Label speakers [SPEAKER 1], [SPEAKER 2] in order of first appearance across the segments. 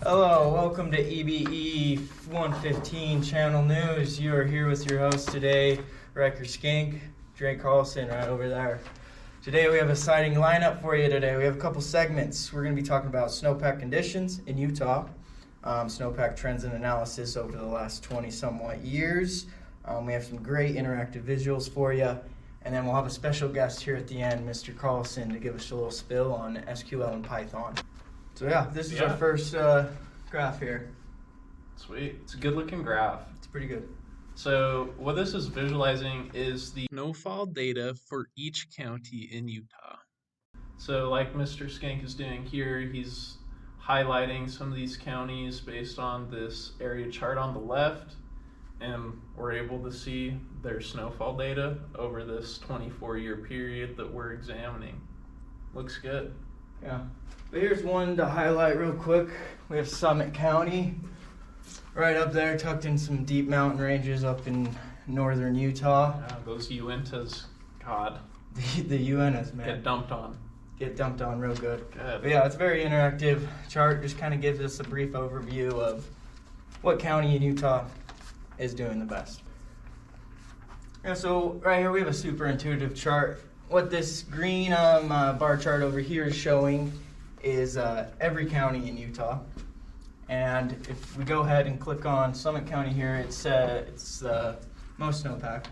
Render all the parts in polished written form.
[SPEAKER 1] Hello, welcome to EBE 115 Channel News. You are here with your host today, Riker Skink, Drake Carlson right over there. Today we have a sighting lineup for you today. We have a couple segments. We're going to be talking about snowpack conditions in Utah, snowpack trends and analysis over the last 20 somewhat years. We have some great interactive visuals for you. And then we'll have a special guest here at the end, Mr. Carlson, to give us a little spill on SQL and Python. So yeah, this is our first graph here.
[SPEAKER 2] Sweet. It's a good looking graph.
[SPEAKER 1] It's pretty good.
[SPEAKER 2] So what this is visualizing is the snowfall data for each county in Utah. So like Mr. Skank is doing here, he's highlighting some of these counties based on this area chart on the left, and we're able to see their snowfall data over this 24-year period that we're examining. Looks good.
[SPEAKER 1] Yeah. But here's one to highlight real quick. We have Summit County right up there, tucked in some deep mountain ranges up in northern Utah.
[SPEAKER 2] Yeah, those Uintas, God.
[SPEAKER 1] The Uintas, man.
[SPEAKER 2] Get dumped on.
[SPEAKER 1] Get dumped on real good.
[SPEAKER 2] Good.
[SPEAKER 1] But yeah, it's a very interactive chart. Just kind of gives us a brief overview of what county in Utah is doing the best. Yeah, so right here we have a super intuitive chart. What this green bar chart over here is showing is every county in Utah. And if we go ahead and click on Summit County here, it's most snowpack.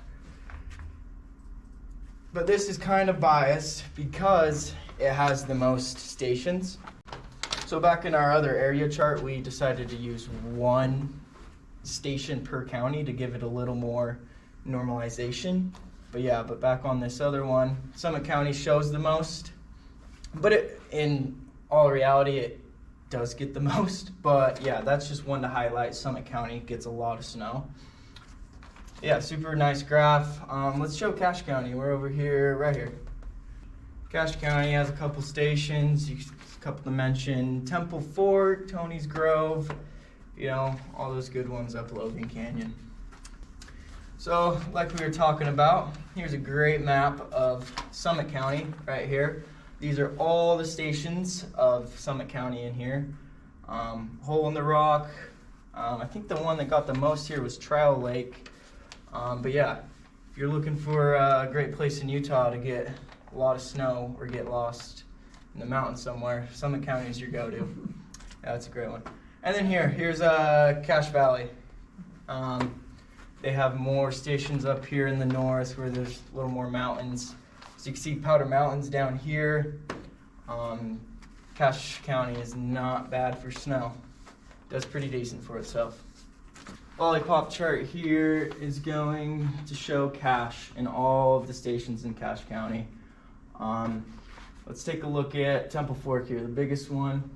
[SPEAKER 1] But this is kind of biased because it has the most stations. So back in our other area chart, we decided to use one station per county to give it a little more normalization. But back on this other one, Summit County shows the most, but in all reality, it does get the most. But yeah, that's just one to highlight. Summit County gets a lot of snow. Yeah, super nice graph. Let's show Cache County. We're over here, right here. Cache County has a couple stations, a couple to mention. Temple Fort, Tony's Grove, you know, all those good ones up Logan Canyon. So, like we were talking about, here's a great map of Summit County right here. These are all the stations of Summit County in here. Hole in the Rock. I think the one that got the most here was Trial Lake. But yeah, if you're looking for a great place in Utah to get a lot of snow or get lost in the mountains somewhere, Summit County is your go-to. Yeah, that's a great one. And then here's Cache Valley. They have more stations up here in the north where there's a little more mountains. So you can see Powder Mountains down here. Cache County is not bad for snow. Does pretty decent for itself. Lollipop chart here is going to show cache in all of the stations in Cache County. Let's take a look at Temple Fork here, the biggest one.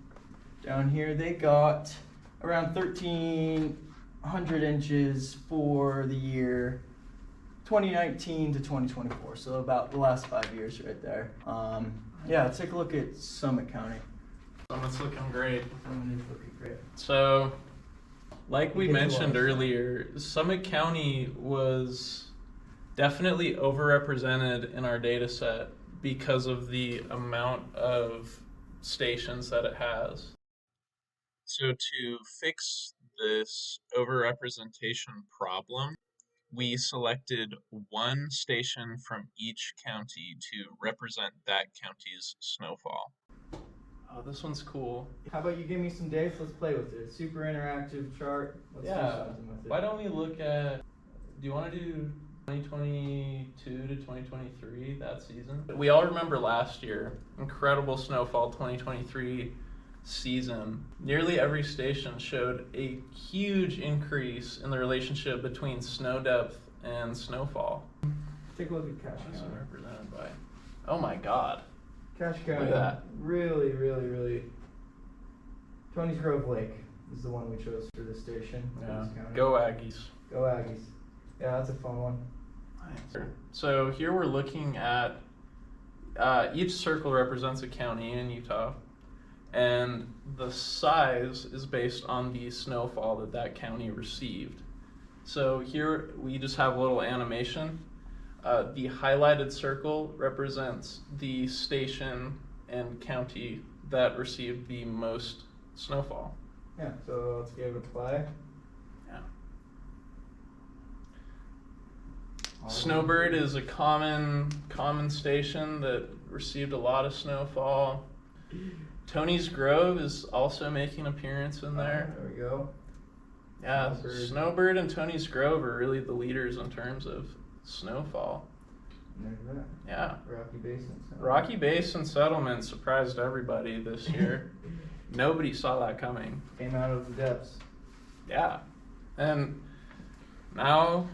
[SPEAKER 1] Down here they got around 1,300 inches for the year 2019 to 2024, so about the last 5 years right there. Yeah, let's take a look at Summit County.
[SPEAKER 2] Summit's looking great.
[SPEAKER 1] Summit's looking great.
[SPEAKER 2] So, like we mentioned earlier, Summit County was definitely overrepresented in our data set because of the amount of stations that it has. So to fix this overrepresentation problem, we selected one station from each county to represent that county's snowfall. Oh, this one's cool.
[SPEAKER 1] How about you give me some dates? Let's play with it. Super interactive chart. Let's do something with it.
[SPEAKER 2] Why don't we look at, do you want to do 2022 to 2023, that season? We all remember last year, incredible snowfall 2023 season. Nearly every station showed a huge increase in the relationship between snow depth and snowfall.
[SPEAKER 1] Take a look at Cache County.
[SPEAKER 2] Represented by, oh my God.
[SPEAKER 1] Cache County,
[SPEAKER 2] Look at that.
[SPEAKER 1] really. Tony's Grove Lake is the one we chose for this station.
[SPEAKER 2] Yeah. Go Aggies.
[SPEAKER 1] Go Aggies. Yeah, that's a fun one.
[SPEAKER 2] Nice. So here we're looking at, each circle represents a county in Utah, and the size is based on the snowfall that county received. So here we just have a little animation. The highlighted circle represents the station and county that received the most snowfall.
[SPEAKER 1] Yeah, so let's give it a play.
[SPEAKER 2] Yeah. Snowbird is a common station that received a lot of snowfall. Tony's Grove is also making an appearance in there.
[SPEAKER 1] There we go.
[SPEAKER 2] Yeah, Snowbird and Tony's Grove are really the leaders in terms of snowfall.
[SPEAKER 1] And there's that.
[SPEAKER 2] Yeah.
[SPEAKER 1] Rocky Basin.
[SPEAKER 2] Rocky Basin settlement surprised everybody this year. Nobody saw that coming.
[SPEAKER 1] Came out of the depths.
[SPEAKER 2] Yeah. And now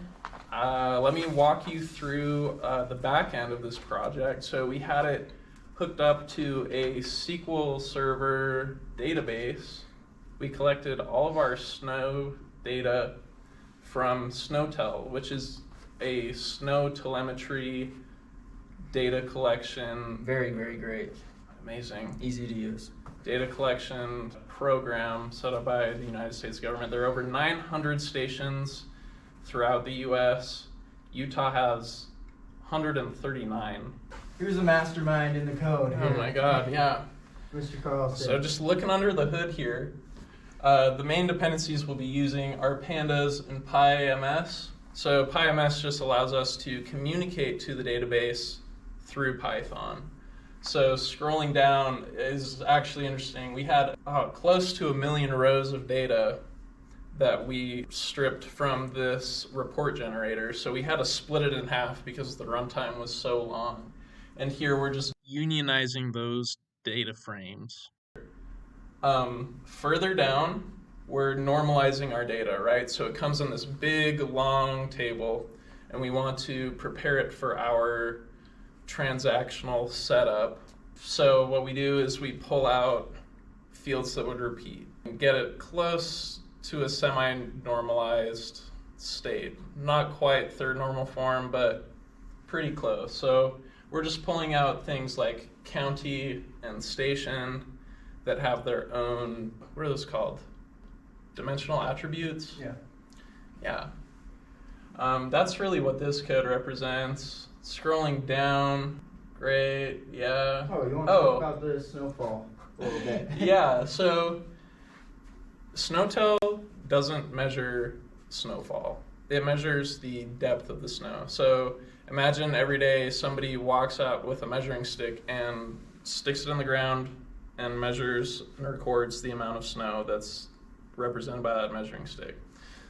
[SPEAKER 2] let me walk you through the back end of this project. So we had it hooked up to a SQL Server database. We collected all of our snow data from Snowtell, which is a snow telemetry data collection.
[SPEAKER 1] Very, very great.
[SPEAKER 2] Amazing.
[SPEAKER 1] Easy to use.
[SPEAKER 2] Data collection program set up by the United States government. There are over 900 stations throughout the U.S. Utah has 139.
[SPEAKER 1] Here's a mastermind in the code.
[SPEAKER 2] Oh my God, yeah.
[SPEAKER 1] Mr. Carlson.
[SPEAKER 2] So just looking under the hood here, the main dependencies we'll be using are pandas and PyMS. So PyMS just allows us to communicate to the database through Python. So scrolling down is actually interesting. We had close to 1 million rows of data that we stripped from this report generator. So we had to split it in half because the runtime was so long. And here we're just unionizing those data frames. Further down, we're normalizing our data, right? So it comes in this big, long table, and we want to prepare it for our transactional setup. So what we do is we pull out fields that would repeat and get it close to a semi-normalized state. Not quite third normal form, but pretty close. So we're just pulling out things like county and station that have their own, what are those called? Dimensional attributes?
[SPEAKER 1] Yeah.
[SPEAKER 2] Yeah. That's really what this code represents. Scrolling down, great, yeah.
[SPEAKER 1] Oh, you want to talk about the snowfall a little bit?
[SPEAKER 2] Yeah, so Snowtell doesn't measure snowfall. It measures the depth of the snow. So imagine every day somebody walks out with a measuring stick and sticks it in the ground and measures and records the amount of snow that's represented by that measuring stick.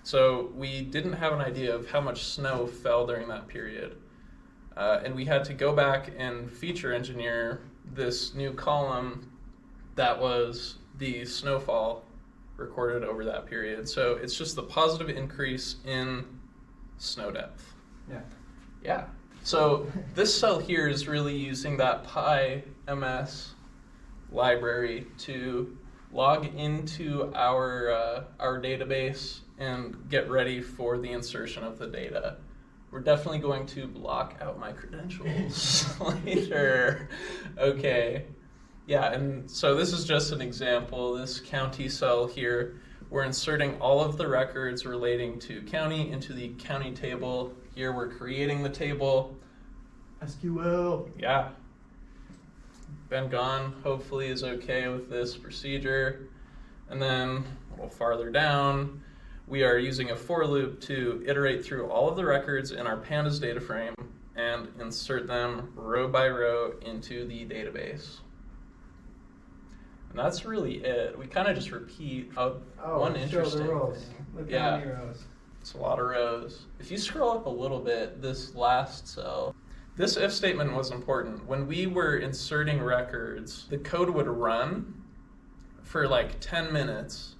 [SPEAKER 2] So we didn't have an idea of how much snow fell during that period. And we had to go back and feature engineer this new column that was the snowfall recorded over that period. So it's just the positive increase in snow depth.
[SPEAKER 1] Yeah.
[SPEAKER 2] Yeah. So this cell here is really using that PyMS library to log into our database and get ready for the insertion of the data. We're definitely going to block out my credentials later. Okay. Yeah, and so this is just an example. This county cell here, we're inserting all of the records relating to county into the county table. Here we're creating the table.
[SPEAKER 1] SQL.
[SPEAKER 2] Yeah. Ben Gone hopefully is okay with this procedure. And then a little farther down, we are using a for loop to iterate through all of the records in our pandas data frame and insert them row by row into the database. And that's really it. We kind of just repeat one interesting
[SPEAKER 1] rows.
[SPEAKER 2] thing.
[SPEAKER 1] Look
[SPEAKER 2] Yeah.
[SPEAKER 1] how many rows.
[SPEAKER 2] It's a lot of rows. If you scroll up a little bit, this last cell, this if statement was important. When we were inserting records, the code would run for like 10 minutes,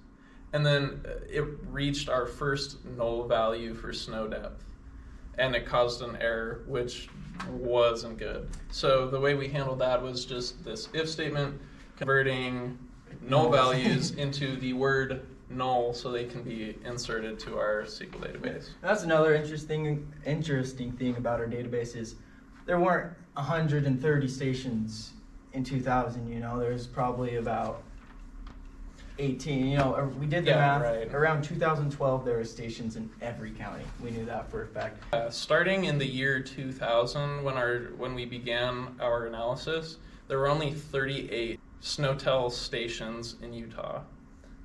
[SPEAKER 2] and then it reached our first null value for snow depth, and it caused an error, which wasn't good. So the way we handled that was just this if statement, converting null values into the word null so they can be inserted to our SQL database.
[SPEAKER 1] That's another interesting thing about our database is there weren't 130 stations in 2000, there's probably about 18, we did the math.
[SPEAKER 2] Right.
[SPEAKER 1] Around 2012, there were stations in every county. We knew that for a fact.
[SPEAKER 2] Starting in the year 2000, when we began our analysis, there were only 38 Snowtell stations in Utah.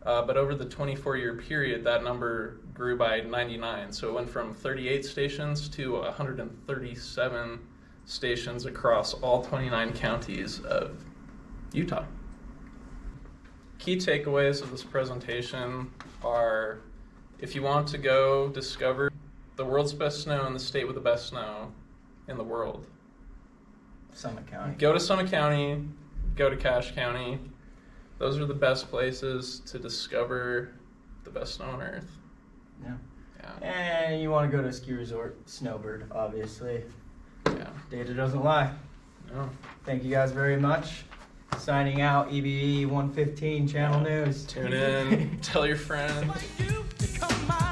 [SPEAKER 2] But over the 24-year period, that number grew by 99. So it went from 38 stations to 137 stations across all 29 counties of Utah. Key takeaways of this presentation are, if you want to go discover the world's best snow in the state with the best snow in the world,
[SPEAKER 1] Summit County.
[SPEAKER 2] go to Summit County, go to Cache County. Those are the best places to discover the best snow on Earth.
[SPEAKER 1] Yeah.
[SPEAKER 2] Yeah.
[SPEAKER 1] And you want to go to a ski resort, Snowbird, obviously.
[SPEAKER 2] Yeah.
[SPEAKER 1] Data doesn't lie.
[SPEAKER 2] No.
[SPEAKER 1] Thank you guys very much. Signing out, EBB 115 Channel News.
[SPEAKER 2] Tune in, tell your friends.
[SPEAKER 3] You become my